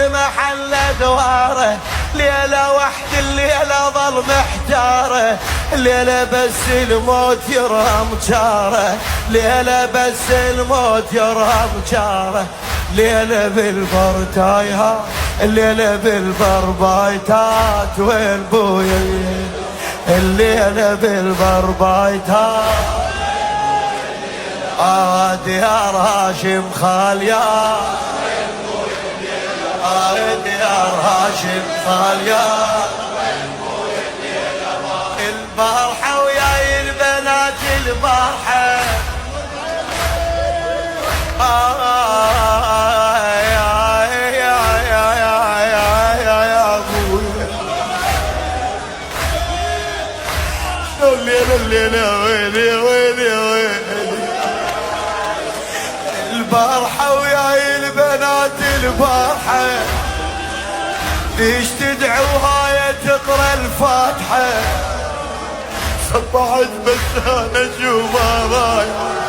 محل دواره، ليلة واحد الليلة ظل محتاره، ليلة بس الموت يرهم جاره، ليلة بس الموت يرهم جاره، ليلة بالبر تايهات، الليلة بالبر بايتات وين بويا، الليلة بالبر بايتات. ديار هاشم خاليا، ديار هاشم خاليا، البارحة وياي البنات البارحة، الليلة ويلي ويلي ويلي، البارحة وياي البنات البارحة، ليش تدعوها يا تقرا الفاتحة، صبحت بس انا اشوفها ضايعة،